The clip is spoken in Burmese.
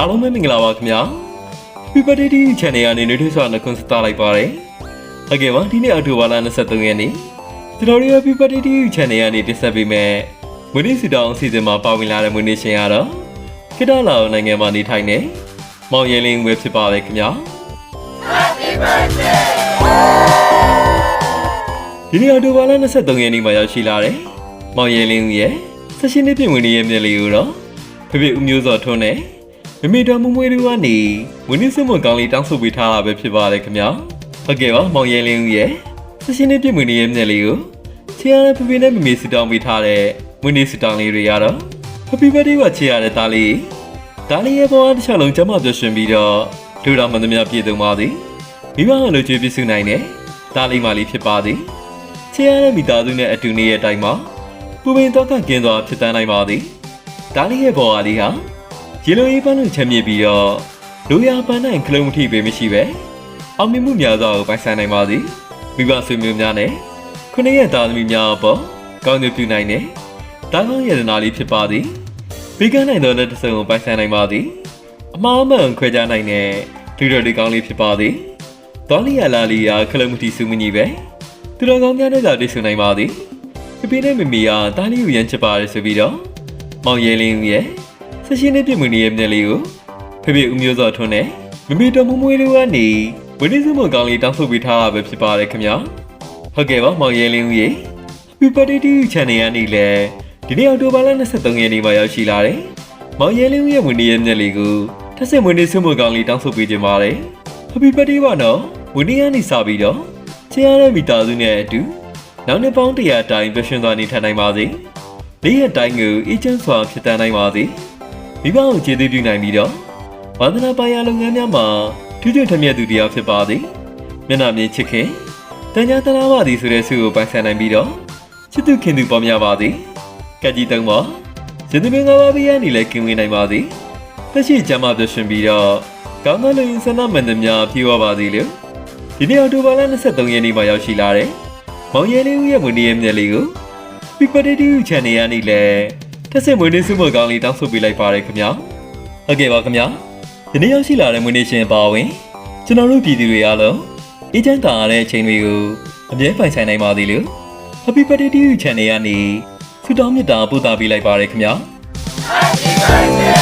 အားလုံးပဲမင်္ဂလာပါခင်ဗျာ Happy Birthday to you Channel ကနေနှွေးထွေးစွာနှုတ်ခွန်းဆက်လိုက်ပါတယ်ဟုတ်ကဲ့ပါဒီနေ့အောက်တိုဘာလ23ရက်နေ့ကျွန်တော်တို့ Happy Birthday to you Channel ကနေတင်ဆက်ပေးမယ်မွေးနေ့ဆုတောင်းအစီအစဉ်မှာပါဝင်လာတဲ့မွေးနေ့ရှင်ကတော့ခေတ္တလာနိုင်ငံမှာနေထိုင်နေမောင်ရဲလင်းဝဲဖြစ်ပါတယ်ခင်ဗျာ Happy birthday ဒီနေ့အောက်တိုဘာလ23ရက်နေ့မှာရောက်ရှိလာတဲ့မောင်ရဲလင်းရဲ့16နှစ်ပြည့်ဝင်ရဲ့မြက်လေးကိုတော့ဖေဖေဦးမျိုးစောထွန်းနဲ့မမေတော်မမွေးတို့ကနေဝင်းနေစမွန်ကောင်းလေးတောင်းဆိုပေးထားတာပဲဖြစ်ပါတယ်ခင်ဗျာဟုတ်ကဲ့ပါမောင်ရဲလင်းရဲ့16နှစ်ပြည့်ဝင်ရဲ့မြက်လေးကိုချေရတဲ့ဖေဖေနဲ့မမေစတောင်းပေးထားတဲ့ဝင်းနေစတောင်းလေးတွေကတော့ Happy birthday ပါချေရတဲ့သားလေးရဲ့ဘဝတစ်ချောင်းလုံးကျမပြောရှင်ပြီးတော့လူတော်မင်းသမီးပြည့်စုံပါသည်မိဘလိုချွေးပြည့်စုံနိုင်တဲ့သားလေးမလေးဖြစ်ပါသည်ချေရတဲ့မိသားစုနဲ့အတူနေတဲ့အတိုင်းမှာပူပင်တော့ကကင်းစွာဖြစ်တန်းနိုင်ပါသည်သားလေးရဲ့ဘဝလေးဟာရေလိုရေးပန်းလို့ချမ်းမြေပြီးတော့လူရပန်းနိုင်ကလုံးမထိပေမရှိပဲအောင်မြင်မှုများစွာကိုပိုင်ဆိုင်နိုင်ပါသည်မိဘဆွေမျိုးများနဲ့ခုနှစ်ရက်သားသမီးများအပေါ်ကောင်းကျိုးပြုနိုင်တဲ့တာကောင်းရတနာလေးဖြစ်ပါသည်ဘေးကနိုင်သောလက်တစ်စုံကိုပိုင်ဆိုင်နိုင်ပါသည်အမှားမှန်ခွဲခြားနိုင်တဲ့လူတော်တွေကောင်းလေးဖြစ်ပါသည်တော်လီယာလာလီယာကလုံးမထိစုမညီပဲသူတော်ကောင်းများနဲ့သာတွေ့ဆုံနိုင်ပါသည်ပြပြနဲ့မမီယာတားလေးကိုရမ်းချပါတယ်ဆိုပြီးတော့မောင်ရဲလင်းရဲ့16နှစ်ပြည့်မွေးနေ့ရဲ့မြက်လေးကိုဖေဖေဦးမျိုးစောထွန်းနဲ့မမေတော်မမွေးတို့ကနေဝင်းနေစမွန်ကောင်းလေးတောင်းဆိုပေးထားတာပဲဖြစ်ပါတယ်ခင်ဗျာဟုတ်ကဲ့ပါမောင်ရဲလင်းရဲ့ Happy Birthday to you Channel ကနေလည်းဒီနေ့အောက်တိုဘာလ23ရက်နေ့မှာရောက်ရှိလာတယ်မောင်ရဲလင်းရဲ့မွေးနေ့ရဲ့မြက်လေးကိုထပ်ဆင့်မွေးနေ့စမွန်ကောင်းလေးတောင်းဆိုပေးကြပါတယ် Happy Birthday ပါနော်မွေးနေ့ကနေစပြီးတော့ချေရတဲ့မိသားစုနဲ့အတူနောက်နှစ်ပေါင်း100တိုင်ပြည့်စုံစွာနေထိုင်နိုင်ပါစေနေ့ရက်တိုင်းကိုအေးချမ်းစွာဖြစ်တန်းနိုင်ပါစေမိဘကိုကျေးဇူးပြုနိုင်ပြီးတော့ဝန္ဒနာပါရလုပ်ငန်းများမှာထူးထူးထမြက်သူတရားဖြစ်ပါသည်မျက်နှာမြင်ချစ်ခင်တန်ညာတနာပါသည်ဆိုတဲ့ဆုကိုပိုင်ဆိုင်နိုင်ပြီးတော့ချစ်သူခင်သူပေါ်များပါသည်ကက်ကြီးတုံးပါဇင်သမင်္ဂပါပြည့်ရနေလဲကင်ဝေးနိုင်ပါသည်သက်ရှိကျမ်းမာပြည့်စုံပြီးတော့ကောင်းသောလူရင်းဆန္ဒမှန်သမျှပြည့်ဝပါသည်လို့ဒီနေ့အောက်တိုဘာလ23ရက်နေ့မှာရောက်ရှိလာတဲ့မောင်ရဲလေးဦးရဲ့မွေးနေ့ရဲ့မြက်လေးကို Happy Birthday to you Channel ကနေလည်းထပ်ဆင့်မွေးနေ့ဆုမွန်ကောင်းလေးတောင်းဆိုပေးလိုက်ပါတယ်ခင်ဗျာဟုတ်ကဲ့ပါခင်ဗျာဒီနေ့ရောက်ရှိလာတဲ့မွေးနေ့ရှင်ပါဝင်ကျွန်တော်တို့ပြည်သူတွေအားလုံးအေးချမ်းသာရတဲ့အချိန်တွေကိုအမြဲပိုင်ဆိုင်နိုင်ပါသေးလို့ Happy Birthday to you Channel ကနေဆုတောင်းမေတ္တာပို့သပေးလိုက်ပါတယ်ခင်ဗျာ Happy birthday